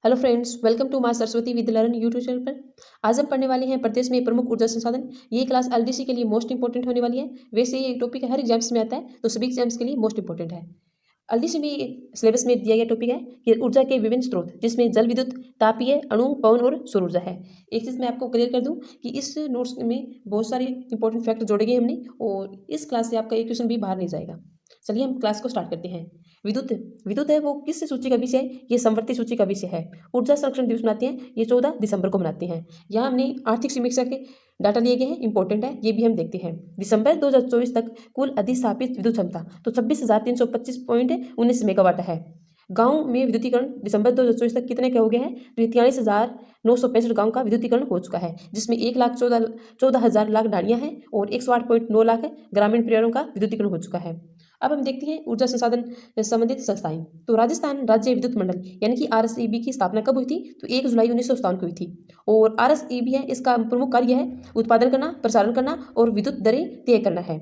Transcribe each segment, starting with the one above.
Hello friends, welcome to मां सरस्वती विद्यालय YouTube channel पर। आज हम पढ़ने वाले हैं प्रदेश में प्रमुख ऊर्जा संसाधन। ये क्लास एलडीसी के लिए मोस्ट इंपॉर्टेंट होने वाली है। वैसे ये टॉपिक हर एग्जाम्स में आता है, तो सभी एग्जाम्स के लिए मोस्ट इंपॉर्टेंट है। एलडीसी में सिलेबस में दिया गया टॉपिक है कि ऊर्जा के विभिन्न स्रोत, जिसमें जल विद्युत, तापीय, अणु, पवन और सौर ऊर्जा है। एक चीज़ मैं आपको क्लियर कर दूं कि इस नोट्स में बहुत सारे इंपॉर्टेंट फैक्ट जोड़े गए हमने, और इस क्लास से आपका एक क्वेश्चन भी बाहर नहीं जाएगा। चलिए हम क्लास को स्टार्ट करते हैं। विद्युत विद्युत है वो किस सूची का विषय है? ये संवर्ती सूची का विषय है। ऊर्जा संरक्षण दिवस मनाते हैं, ये 14 दिसंबर को मनाते हैं। यहाँ हमने आर्थिक समीक्षा के डाटा लिए गए हैं, इंपॉर्टेंट है, ये भी हम देखते हैं। दिसंबर 2024 तक कुल अधिस्थापित विद्युत क्षमता तो 26,325.19 मेगावाट है। गांव में विद्युतीकरण दिसंबर 2024 तक कितने का हो गया है? तो 43,965 गाँव का विद्युतीकरण हो चुका है, जिसमें 1,14,000 लाख ढाणियाँ हैं और 108.9 लाख ग्रामीण परिवारों का विद्युतीकरण हो चुका है। अब हम देखते हैं ऊर्जा संसाधन संबंधित संस्थाएं। तो राजस्थान राज्य विद्युत मंडल यानी कि आरएसईबी की स्थापना कब हुई थी? तो 1 जुलाई 1957 को हुई थी। और आरएसईबी है, इसका प्रमुख कार्य है उत्पादन करना, प्रसारण करना और विद्युत दरें तय करना है।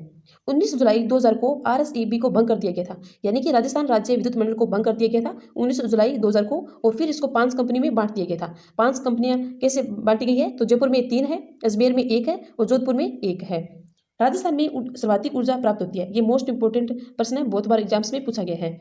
19 जुलाई 2000 को आरएसईबी को भंग कर दिया गया था, यानी कि राजस्थान राज्य विद्युत मंडल को भंग कर दिया गया था 19 जुलाई 2000 को, और फिर इसको 5 कंपनी में बांट दिया गया था। 5 कंपनियां कैसे बांटी गई है? तो जयपुर में 3 है, अजमेर में 1 है और जोधपुर में 1 है। राजस्थान में सर्वाधिक ऊर्जा प्राप्त होती है। ये मोस्ट इंपोर्टेंट प्रश्न है, बहुत बार एग्जाम्स में पूछा गया है।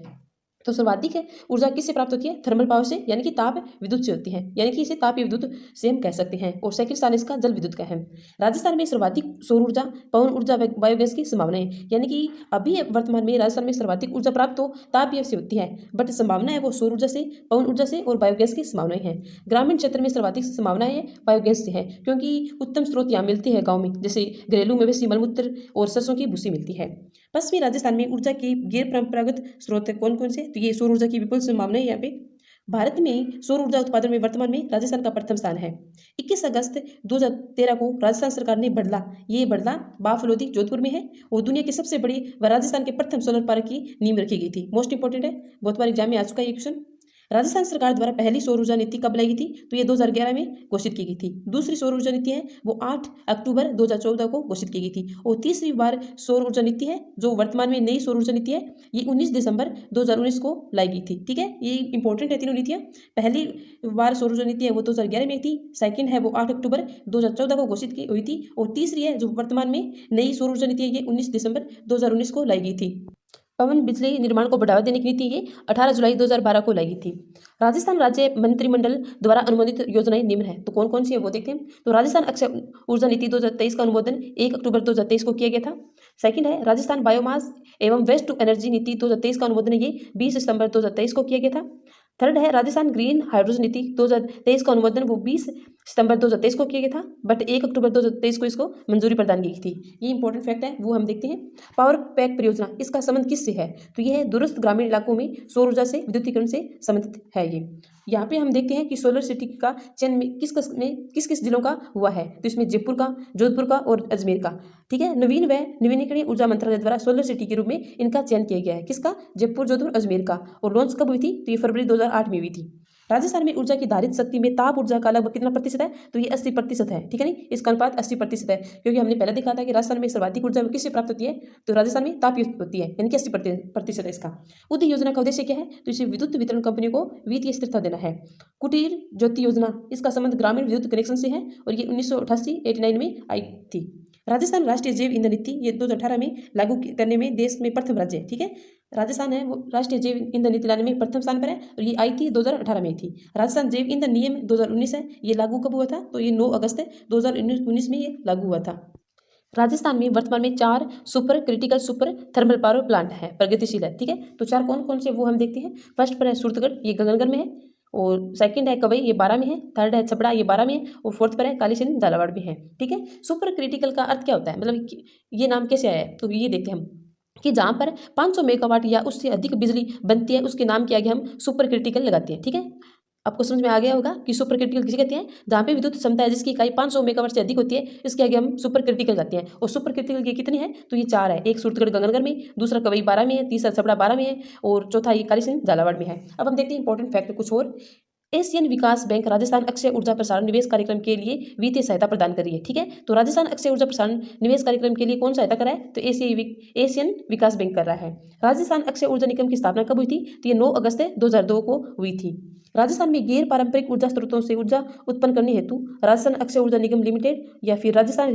तो सर्वाधिक है ऊर्जा किससे प्राप्त होती है? थर्मल पावर से, यानी कि ताप विद्युत से होती है, यानी कि इसे तापीय विद्युत से हम कह सकते हैं। और सेकंड स्थान इसका जल विद्युत का है। राजस्थान में सर्वाधिक सौर ऊर्जा, पवन ऊर्जा, बायोगैस की संभावना है, यानी कि अभी वर्तमान में राजस्थान में सर्वाधिक ऊर्जा प्राप्त तो तापीय से होती है, बट संभावना है वो सौर ऊर्जा से, पवन ऊर्जा से और बायोगैस की संभावनाएं हैं। ग्रामीण क्षेत्र में सर्वाधिक संभावना है बायोगैस से है, क्योंकि उत्तम स्रोत यहाँ मिलते हैं गाँव में, जैसे घरेलू मवेशी मलमूत्र और सरसों की भूसी मिलती है। पश्चिमी राजस्थान में ऊर्जा के गैर परंपरागत स्रोत कौन कौन से? तो ये सौर ऊर्जा की विपुल संभावना है यहाँ पे। भारत में सौर ऊर्जा उत्पादन में वर्तमान में राजस्थान का प्रथम स्थान है। 21 अगस्त 2013 को राजस्थान सरकार ने बड़ला बाफलोदी जोधपुर में है, और दुनिया के सबसे बड़ी व राजस्थान के प्रथम सोलर पार्क की नींव रखी गई थी। मोस्ट इंपॉर्टेंट है, बहुत बार एग्जाम में आ चुका है ये क्वेश्चन। राजस्थान सरकार द्वारा पहली सौर ऊर्जा नीति कब लाई गई थी? तो ये 2011 में घोषित की गई थी। दूसरी सौर ऊर्जा नीति है वो 8 अक्टूबर 2014 को घोषित की गई थी। और तीसरी बार सौर ऊर्जा नीति है, जो वर्तमान में नई सौर ऊर्जा नीति है, ये 19 दिसंबर 2019 को लाई गई थी। ठीक है, ये इंपॉर्टेंट है तीनों नीतियाँ। पहली बार सौर ऊर्जा नीति है वो 2011 में थी, सेकंड है वो 8 अक्टूबर 2014 को घोषित की हुई थी, और तीसरी है जो वर्तमान में नई सौर ऊर्जा नीति है, ये 19 दिसंबर 2019 को लाई गई थी। पवन बिजली निर्माण को बढ़ावा देने की नीति ये 18 जुलाई 2012 को लाई गई थी। राजस्थान राज्य मंत्रिमंडल द्वारा अनुमोदित योजनाएं निम्न है, तो कौन कौन सी है वो देखते हैं। तो राजस्थान अक्षय ऊर्जा नीति 2023 का अनुमोदन 1 अक्टूबर 2023 को किया गया था। सेकंड है राजस्थान बायोमास एवं वेस्ट टू एनर्जी नीति 2023 का अनुमोदन ये 20 सितंबर 2023 को किया गया था। थर्ड है राजस्थान ग्रीन हाइड्रोजन नीति 2023 का अनुमोदन वो 20 सितंबर 2023 को किया गया था, बट 1 अक्टूबर 2023 को इसको मंजूरी प्रदान की गई थी। ये इंपॉर्टेंट फैक्ट है, वो हम देखते हैं। पावर पैक परियोजना, इसका संबंध किससे है? तो यह है दूरस्थ ग्रामीण इलाकों में सौर ऊर्जा से विद्युतीकरण से संबंधित है। ये यहाँ पे हम देखते हैं कि सोलर सिटी का चयन में किस किस जिलों का हुआ है। तो इसमें जयपुर का, जोधपुर का और अजमेर का। ठीक है, नवीन व नवीनीकरणीय ऊर्जा मंत्रालय द्वारा सोलर सिटी के रूप में इनका चयन किया गया है। किसका? जयपुर, जोधपुर, अजमेर का। और लॉन्च कब हुई थी? तो ये फरवरी 2008 में हुई थी। राजस्थान में ऊर्जा की धारित शक्ति में ताप ऊर्जा का लगभग कितना प्रतिशत है? तो ये 80% है। ठीक है, नहीं, इसका अनुपात 80% है, क्योंकि हमने पहले देखा था कि राजस्थान में सर्वाधिक ऊर्जा किससे प्राप्त होती है? तो राजस्थान में ताप होती है, यानी कि 80% है इसका। उद्य योजना का उद्देश्य क्या है? तो इसे विद्युत वितरण कंपनियों को वित्तीय स्थिरता देना है। कुटीर ज्योति योजना, इसका संबंध ग्रामीण विद्युत कनेक्शन से है, और ये 1988-89 में आई थी। राजस्थान राष्ट्रीय जैव ईंधन नीति ये 2018 में लागू करने में देश में प्रथम राज्य है। ठीक है, राजस्थान है वो राष्ट्रीय जैव ईंधन नीति लाने में प्रथम स्थान पर है, और ये आई थी 2018 में थी। राजस्थान जैव ईंधन नियम 2019 है, ये लागू कब हुआ था? तो ये 9 अगस्त 2019 में ये लागू हुआ था। राजस्थान में वर्तमान में 4 super critical super thermal power plant है, प्रगतिशील है। ठीक है, तो 4 कौन कौन से वो हम देखते हैं। फर्स्ट पर है सूरतगढ़, ये गगनगढ़ में है। और सेकंड है कवई, ये 12 में है। थर्ड है छपड़ा, ये 12 में है। और फोर्थ पर है कालीसिंध, झालावाड़ में है। ठीक है, सुपर क्रिटिकल का अर्थ क्या होता है, मतलब ये नाम कैसे आया है? तो ये देखते हैं हम कि जहाँ पर 500 मेगावाट या उससे अधिक बिजली बनती है, उसके नाम के आगे हम सुपर क्रिटिकल लगाते हैं। ठीक है, आपको समझ में आ गया होगा कि सुपर क्रिटिकल किसे कहते हैं? जहाँ पे विद्युत क्षमता है जिसकी इकाई 500 मेगावाट से अधिक होती है, इसके आगे हम सुपर क्रिटिकल जाते हैं। और सुपर क्रिटिकल के कितने हैं? तो ये 4 है। एक सूरतगढ़ गगनगढ़ में, दूसरा कवई 12 में है, तीसरा छपड़ा 12 में है, और चौथा ये कालीसिंध झालावाड़ में है। अब हम देखते हैं इंपॉर्टेंट फैक्ट कुछ और। एशियन विकास बैंक राजस्थान अक्षय ऊर्जा प्रसारण निवेश कार्यक्रम के लिए वित्तीय सहायता प्रदान कर रही है। ठीक है, तो राजस्थान अक्षय ऊर्जा प्रसारण निवेश कार्यक्रम के लिए कौन सहायता कर रहा है? तो एशियन विकास बैंक कर रहा है। राजस्थान अक्षय ऊर्जा निगम की स्थापना कब हुई थी? तो ये 9 अगस्त 2002 को हुई थी। राजस्थान में गैर पारंपरिक ऊर्जा स्रोतों से ऊर्जा उत्पन्न करने हेतु राजस्थान अक्षय ऊर्जा निगम लिमिटेड या फिर Rajasthan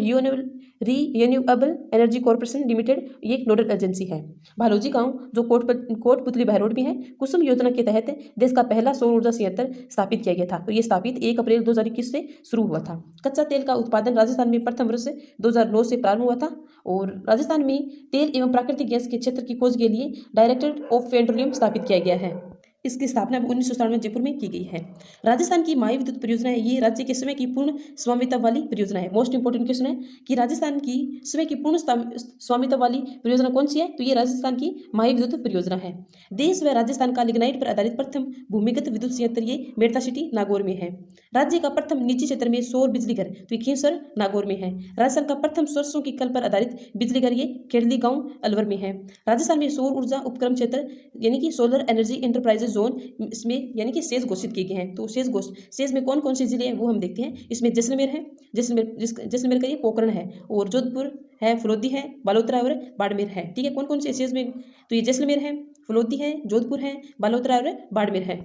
renewable energy corporation limited ये एक नोडल एजेंसी है। भालौजी गांव जो कोटपुतली बहरोड में है, कुसुम योजना के तहत देश का पहला सौर ऊर्जा संयंत्र स्थापित किया गया था। तो ये स्थापित 1 अप्रैल 2021 से शुरू हुआ था। कच्चा तेल का उत्पादन राजस्थान में प्रथम वर्ष 2009 से प्रारंभ हुआ था और राजस्थान में तेल एवं प्राकृतिक गैस के क्षेत्र की खोज के लिए डायरेक्टरेट ऑफ पेट्रोलियम स्थापित किया गया है। इसकी स्थापना 1997 में जयपुर में की गई है। राजस्थान की माई विद्युत परियोजना है, ये राज्य के स्वयं की पूर्ण स्वामित्व वाली परियोजना है। मोस्ट इंपोर्टेंट क्वेश्चन है कि राजस्थान की स्वयं की पूर्ण स्वामित्व वाली परियोजना कौन सी है, तो ये राजस्थान की माई विद्युत परियोजना है। देश व राजस्थान का लिग्नाइट पर आधारित प्रथम भूमिगत विद्युत संयंत्र ये मेड़ता सिटी नागौर में है। राज्य का प्रथम निजी क्षेत्र में सौर बिजली घर तो ये खींवसर नागौर में है। राजस्थान का प्रथम सरसों की कल पर आधारित बिजली घर ये खेड़ली गांव अलवर में है। राजस्थान में सौर ऊर्जा उपक्रम क्षेत्र यानी कि सोलर एनर्जी एंटरप्राइजेज जोन इसमें यानी कि शेष घोषित किए गए हैं। तो शेष में कौन कौन से जिले हैं वो हम देखते हैं। इसमें जैसलमेर है, जैसलमेर का ये पोखरण है और जोधपुर है, फलोदी है, बालोतरा और बाड़मेर है। ठीक है, कौन कौन से शेष में, तो ये जैसलमेर है, फलोदी है, जोधपुर है, बालोतरा और बाड़मेर है।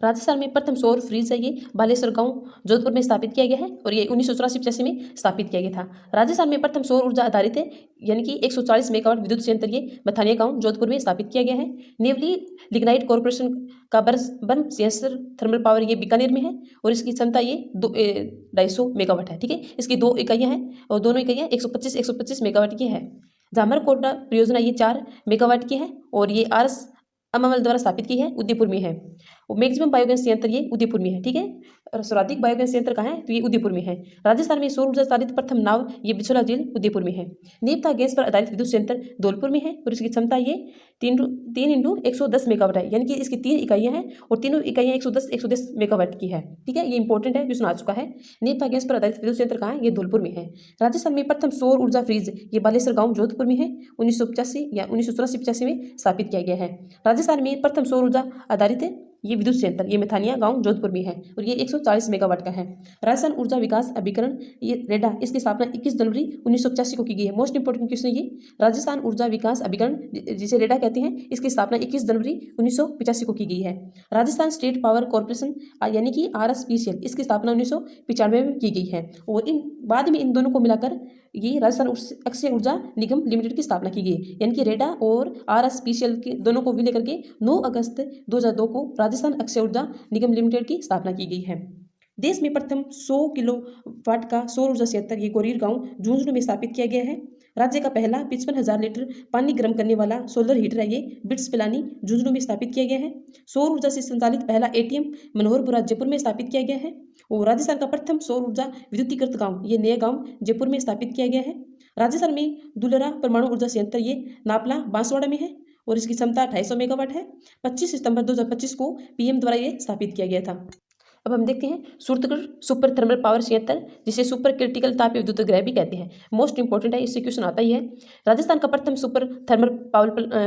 राजस्थान में प्रथम सौर फ्रीज है ये बालेश्वर गांव जोधपुर में स्थापित किया गया है और ये 1984 में स्थापित किया गया था। राजस्थान में प्रथम सौर ऊर्जा आधारित है यानी कि 140 मेगावाट विद्युत संयंत्र ये मथानिया गांव जोधपुर में स्थापित किया गया है। नेवली लिग्नाइट कॉर्पोरेशन का बर्न सेंसर थर्मल पावर ये बीकानेर में है और इसकी क्षमता ये 250 मेगावाट है। ठीक है, इसकी 2 इकाइयाँ हैं और दोनों इकाइयाँ 125 मेगावाट की है। जामरकोटा परियोजना ये 4 मेगावाट की है और ये RS अमल द्वारा स्थापित की है, उदयपुर में है। और मैक्सिमम बायोगैस संयंत्र ये उदयपुर में है। ठीक है, और सर्वाधिक बायोगैस संयंत्र कहाँ है, तो ये उदयपुर में है। राजस्थान में सौर ऊर्जा चालित प्रथम नाव ये बिछोला झील उदयपुर में है। नेपथा गैस पर आधारित विद्युत संयंत्र धौलपुर में है और इसकी क्षमता ये 3 × 110 मेगावाट है यानी कि इसकी 3 इकाइयाँ हैं और तीनों इकाइयाँ 110 मेगावाट की है। ठीक है, ये इंपॉर्टेंट है, क्वेश्चन आ चुका है। नेपथा गैस पर आधारित विद्युत संयंत्र कहाँ है, ये धौलपुर में है। राजस्थान में प्रथम सौर ऊर्जा फ्रीज ये बालेश्वर गांव जोधपुर में है, 1985 या 1984 में स्थापित किया गया है। राजस्थान में प्रथम सौर ऊर्जा आधारित है ये विद्युत संयंत्र ये मेथानिया गांव जोधपुर में है और ये 140 मेगावाट का है। राजस्थान ऊर्जा विकास अभिकरण ये रेडा इसकी स्थापना 21 जनवरी 1985 को की गई है। मोस्ट इंपोर्टेंट क्वेश्चन ये राजस्थान ऊर्जा विकास अभिकरण जिसे रेडा कहते हैं, इसकी स्थापना 21 जनवरी 1985 को की गई है। राजस्थान स्टेट पावर कॉर्पोरेशन यानी कि RSPCL इसकी स्थापना 1995 में की गई है और बाद में इन दोनों को मिलाकर ये राजस्थान अक्षय ऊर्जा निगम लिमिटेड की स्थापना की गई यानी कि रेडा और RSPCL के दोनों को विलय करके 9 अगस्त 2002 को राजस्थान अक्षय ऊर्जा निगम लिमिटेड की स्थापना की गई है। देश में प्रथम 100 किलोवाट का सौर ऊर्जा संयंत्र ये गोरीर गांव झुंझुनू में स्थापित किया गया है। राज्य का पहला 55,000 लीटर पानी गर्म करने वाला सोलर हीटर है ये बिट्स पिलानी झुंझुनू में स्थापित किया गया है। सौर ऊर्जा से संचालित पहला ATM मनोहरपुरा जयपुर में स्थापित किया गया है और राजस्थान का प्रथम सौर ऊर्जा विद्युतीकृत गांव ये नया गांव जयपुर में स्थापित किया गया है। राजस्थान में दुलरा परमाणु ऊर्जा संयंत्र ये नापला बांसवाड़ा में है और इसकी क्षमता 250 मेगावाट है। 25 सितंबर 2025 को PM द्वारा ये स्थापित किया गया था। अब हम देखते हैं सूरतगढ़ सुपर थर्मल पावर संयंत्र जिसे सुपर क्रिटिकल ताप विद्युत गृह भी कहते हैं। मोस्ट इंपॉर्टेंट है, इससे क्वेश्चन आता ही है। राजस्थान का प्रथम सुपर थर्मल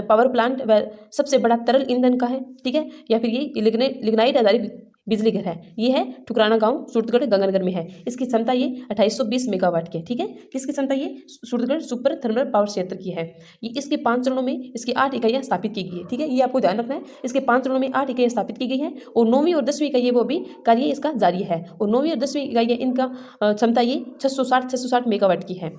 पावर प्लांट व सबसे बड़ा तरल ईंधन का है। ठीक है, या फिर ये लिग्नाइट आधारित बिजली घर है, ये है ठुकराना गांव सूरतगढ़ गंगानगर में है। इसकी क्षमता ये 2820 मेगावाट की है। ठीक है, किसकी क्षमता ये सूरतगढ़ सुपर थर्मल पावर संयंत्र की है। ये इसके 5 चरणों में इसकी 8 इकाइयाँ स्थापित की गई है। ठीक है, ये आपको ध्यान रखना है, इसके 5 चरणों में 8 इकाइयाँ स्थापित की गई है और 9वीं और 10वीं इकाई वो भी कार्य इसका जारी है और 9वीं और 10वीं इकाई इनका क्षमता ये 660 मेगावाट की है।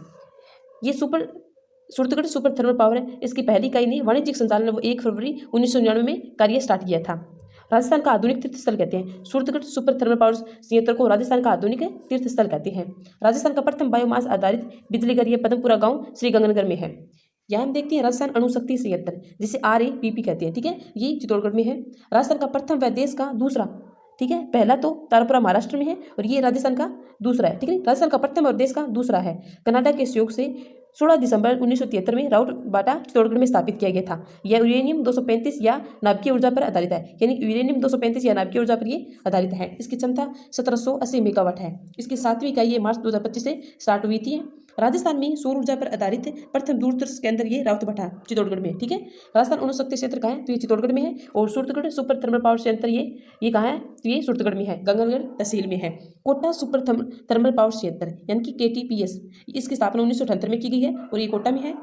ये सूरतगढ़ सुपर थर्मल पावर है, इसकी पहली इकाई ने वाणिज्यिक संचालन वो 1 फरवरी 1999 में कार्य स्टार्ट किया था। राजस्थान का आधुनिक तीर्थ स्थल कहते हैं सूरतगढ़ सुपर थर्मल पावर संयंत्र को, राजस्थान का आधुनिक तीर्थ स्थल कहते हैं। राजस्थान का प्रथम बायोमास आधारित बिजली घर ये पदमपुरा गांव श्री गंगानगर में है। यहाँ हम देखते हैं राजस्थान अणुशक्ति संयंत्र जिसे RAPP कहते हैं। ठीक है, ये चित्तौड़गढ़ में है। राजस्थान का प्रथम व देश का दूसरा, ठीक है, पहला तो तारापुरा महाराष्ट्र में है और ये राजस्थान का दूसरा है। ठीक है, राजस्थान का प्रथम और देश का दूसरा है। कनाडा के सहयोग से 16 दिसंबर 1973 में राउट बाटा चित्तौड़गढ़ में स्थापित किया गया था। यह यूरेनियम 235 या नाभिकीय ऊर्जा पर आधारित है, यानी यूरेनियम 235 या नाभिकीय ऊर्जा पर ये आधारित है। इसकी क्षमता 1780 मेगावाट है। इसकी 7वीं इकाई ये मार्च 2025 से स्टार्ट हुई थी। राजस्थान में सौर ऊर्जा पर आधारित प्रथम दूरदर्श केंद्र ये रावतभट्टा चित्तौड़गढ़ में। ठीक है, राजस्थान अणुशक्ति क्षेत्र कहाँ है, तो ये चित्तौड़गढ़ में है और सूरतगढ़ सुपर थर्मल पावर संयंत्र ये कहाँ है, तो ये सूरतगढ़ में है, गंगानगर तहसील में है। कोटा सुपर थर्मल पावर संयंत्र यानी कि KTPS, इसकी स्थापना 1978 में की गई है और ये कोटा में है।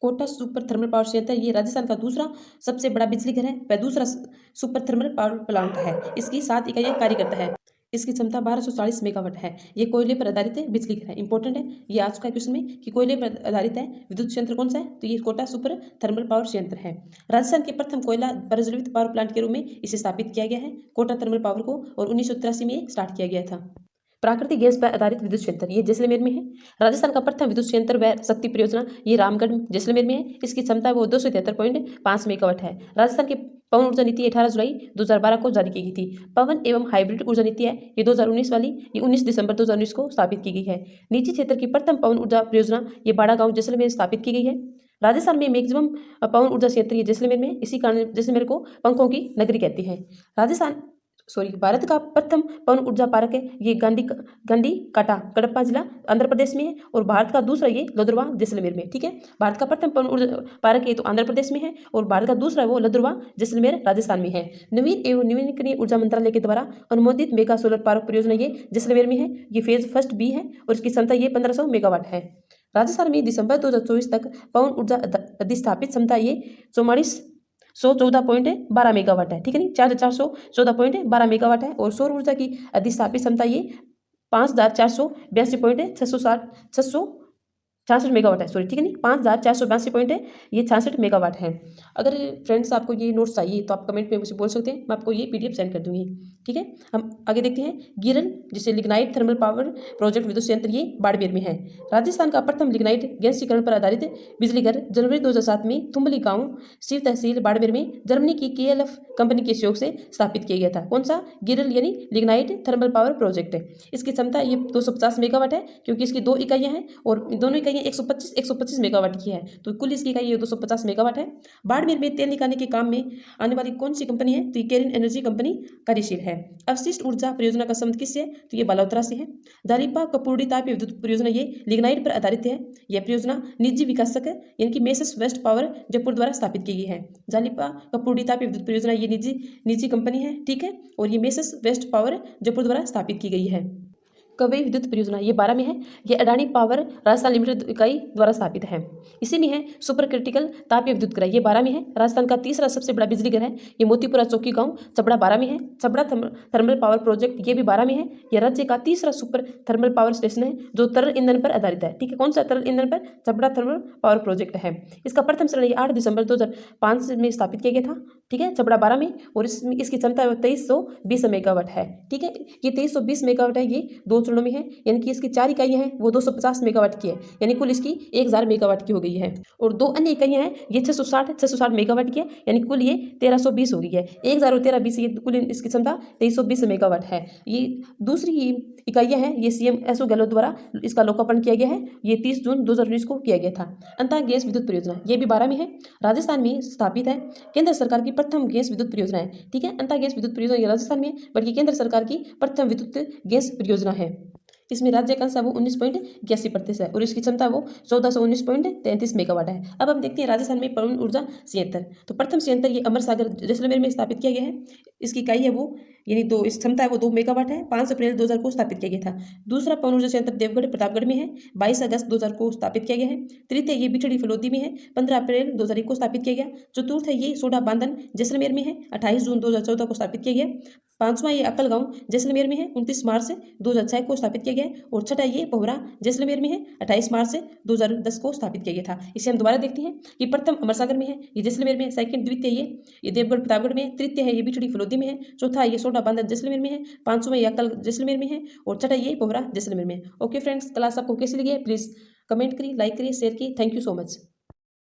कोटा सुपर थर्मल पावर संयंत्र ये राजस्थान का दूसरा सबसे बड़ा बिजली घर है वह दूसरा सुपर थर्मल पावर प्लांट है। इसकी 7 इकाइयाँ कार्य करता है। इसकी क्षमता 1240 मेगावाट है। ये कोयले पर आधारित है बिजली घर है। इंपॉर्टेंट है ये आज का क्वेश्चन में कि कोयले पर आधारित है विद्युत संयंत्र कौन सा है, तो ये कोटा सुपर थर्मल पावर संयंत्र है। राजस्थान के प्रथम कोयला प्रज्वलित पावर प्लांट के रूप में इसे स्थापित किया गया है कोटा थर्मल पावर को, और 1983 में स्टार्ट किया गया था। प्राकृतिक गैस पर आधारित विद्युत संयंत्र ये जैसलमेर में है। राजस्थान का प्रथम विद्युत संयंत्र व शक्ति परियोजना ये रामगढ़ जैसलमेर में है। इसकी क्षमता वो 273.5 मेगावाट है। राजस्थान की पवन ऊर्जा नीति 18 जुलाई 2012 को जारी की गई थी। पवन एवं हाइब्रिड ऊर्जा नीति है ये 2019 वाली, ये 19 दिसंबर 2019 को स्थापित की गई है। निजी क्षेत्र की प्रथम पवन ऊर्जा परियोजना ये बाड़ा गांव जैसलमेर में स्थापित की गई है। राजस्थान में मैक्सिमम पवन ऊर्जा संयंत्र ये जैसलमेर में, इसी कारण जैसलमेर को पंखों की नगरी कहती है। भारत का प्रथम पवन ऊर्जा पार्क है ये गांधी काटा कडप्पा जिला आंध्र प्रदेश में है, और भारत का दूसरा ये लदुर्वा जैसलमेर में। ठीक है, भारत का प्रथम पवन ऊर्जा पार्क ये तो आंध्र प्रदेश में है, और भारत का दूसरा वो लदुर्वा जैसलमेर राजस्थान में है। नवीन एवं नवीकरणीय ऊर्जा मंत्रालय के द्वारा अनुमोदित मेगा सोलर पार्क परियोजना ये जैसलमेर में है। ये फेज फर्स्ट बी है और इसकी क्षमता ये 1500 मेगावाट है। राजस्थान में दिसंबर 2024 तक पवन ऊर्जा अधिस्थापित क्षमता ये 114.12 मेगावाट है। ठीक है, नहीं 4414.12 मेगावाट है, और सौर ऊर्जा की अधिस्थापित क्षमता ये 5462.66 मेगावाट है। ठीक है, नहीं 5482.66 मेगावाट है। अगर फ्रेंड्स आपको ये नोट्स चाहिए तो आप कमेंट में मुझे बोल सकते हैं, मैं आपको ये PDF सेंड कर दूंगी। ठीक है, हम आगे देखते हैं। गिरल जिसे लिग्नाइट थर्मल पावर प्रोजेक्ट विद्युत संयंत्र ये बाड़मेर में है। राजस्थान का प्रथम लिग्नाइट गैसीकरण पर आधारित बिजली घर जनवरी 2007 में थुम्बली गांव शिव तहसील बाड़मेर में जर्मनी की KLF कंपनी के सहयोग से स्थापित किया गया था। कौन सा? गिरल यानी लिग्नाइट थर्मल पावर प्रोजेक्ट है। इसकी क्षमता ये 250 मेगावाट है, क्योंकि इसकी 2 इकाइयाँ हैं और दोनों इकाइयाँ 125 मेगावाट की है, तो कुल इसकी इकाई 250 मेगावाट है। बाड़मेर में तेल निकालने के काम में आने वाली कौन सी कंपनी है, तो ये केरिन एनर्जी कंपनी कार्यशील है। अवशिष्ट ऊर्जा परियोजना का संबंध किससे है, तो ये बालोतरा से है। जालिपा कपूर्डी ताप विद्युत परियोजना ये लिग्नाइट पर आधारित है। यह परियोजना निजी विकासक यानी कि मेसस वेस्ट पावर जयपुर द्वारा स्थापित की गई है। जालिपा कपूर्डी ताप विद्युत परियोजना ये निजी कंपनी है। ठीक है, और ये मेसस वेस्ट पावर जयपुर द्वारा स्थापित की गई है। कवई विद्युत परियोजना ये 12 में है। ये अडानी पावर राजस्थान लिमिटेड इकाई द्वारा स्थापित है। इसी में है सुपर क्रिटिकल तापीय विद्युत घर ये 12 में है। राजस्थान का तीसरा सबसे बड़ा बिजली घर है ये मोतीपुरा चौकी गांव चबड़ा 12 में है। चबड़ा थर्मल पावर प्रोजेक्ट ये भी 12 में है। यह राज्य का तीसरा सुपर थर्मल पावर स्टेशन है जो तरल ईंधन पर आधारित है। ठीक है, कौन सा तरल ईंधन पर? चबड़ा थर्मल पावर प्रोजेक्ट है। इसका प्रथम चरण 8 दिसंबर 2005 में स्थापित किया गया था। ठीक है, चबड़ा 12 में, और इसकी क्षमता 2320 मेगावाट है। ठीक है, ये 2320 मेगावाट है, ये 2 चरणों में है, यानी कि इसकी 4 इकाइयाँ हैं वो 250 मेगावाट की है, यानी कुल इसकी 1000 मेगावाट की हो गई है। और 2 अन्य इकाइयाँ हैं ये 660 मेगावाट की है, यानी कुल ये 1320 हो गई है। 1000 और 1320 ये कुल इसकी क्षमता 2320 मेगावाट है। ये दूसरी इकाइयाँ हैं ये CM एसो गहलोत द्वारा इसका लोकार्पण किया गया है। ये 30 जून 2019 को किया गया था। अंतः गैस विद्युत परियोजना ये भी 12 में है, राजस्थान में स्थापित है। केंद्र सरकार की प्रथम गैस विद्युत परियोजना है। ठीक है, अंतः गैस विद्युत परियोजना ये राजस्थान में, बल्कि केंद्र सरकार की प्रथम विद्युत गैस परियोजना है। इसमें राज्य का अंश वो 19.81% है, और इसकी क्षमता वो 1419.33 मेगावाट है। अब हम देखते हैं राजस्थान में पवन ऊर्जा संयंत्र। तो प्रथम संयंत्र ये अमर सागर जैसलमेर में स्थापित किया गया है। इसकी इकाई है वो यानी इस क्षमता है वो 2 मेगावाट है। 5 अप्रैल 2000 को स्थापित किया गया था। दूसरा पवन ऊर्जा संयंत्र देवगढ़ प्रतापगढ़ में है। 22 अगस्त 2000 को स्थापित किया गया है। तृतीय ये बिछड़ी फलोदी में है। 15 अप्रैल 2001 को स्थापित किया गया। चतुर्थ है ये सोडा बांधन जैसलमेर में है। 28 जून 2014 को स्थापित किया गया। 5वां ये अक्कल गांव जैसलमेर में है। 29 मार्च 2006 को स्थापित किया गया। और छठा ये पोहरा जैसलमेर में है। 28 मार्च 2010 को स्थापित किया गया था। इसे हम दोबारा देखते हैं कि प्रथम अमरसागर में है, ये जैसलमेर में है। सेकंड द्वितीय ये देवगढ़ प्रतापगढ़ में है। तृतीय है ये बिछड़ी फलोदी में है। चौथा ये सोडा बांधन जैसलमेर में है। 5वां ये अक्कल जैसलमेर में है। और छठा ये पोहरा जैसलमेर में है। ओके फ्रेंड्स, क्लास आपको कैसी लगी है प्लीज़ कमेंट करिए, लाइक करिए, शेयर करिए। Thank you so much.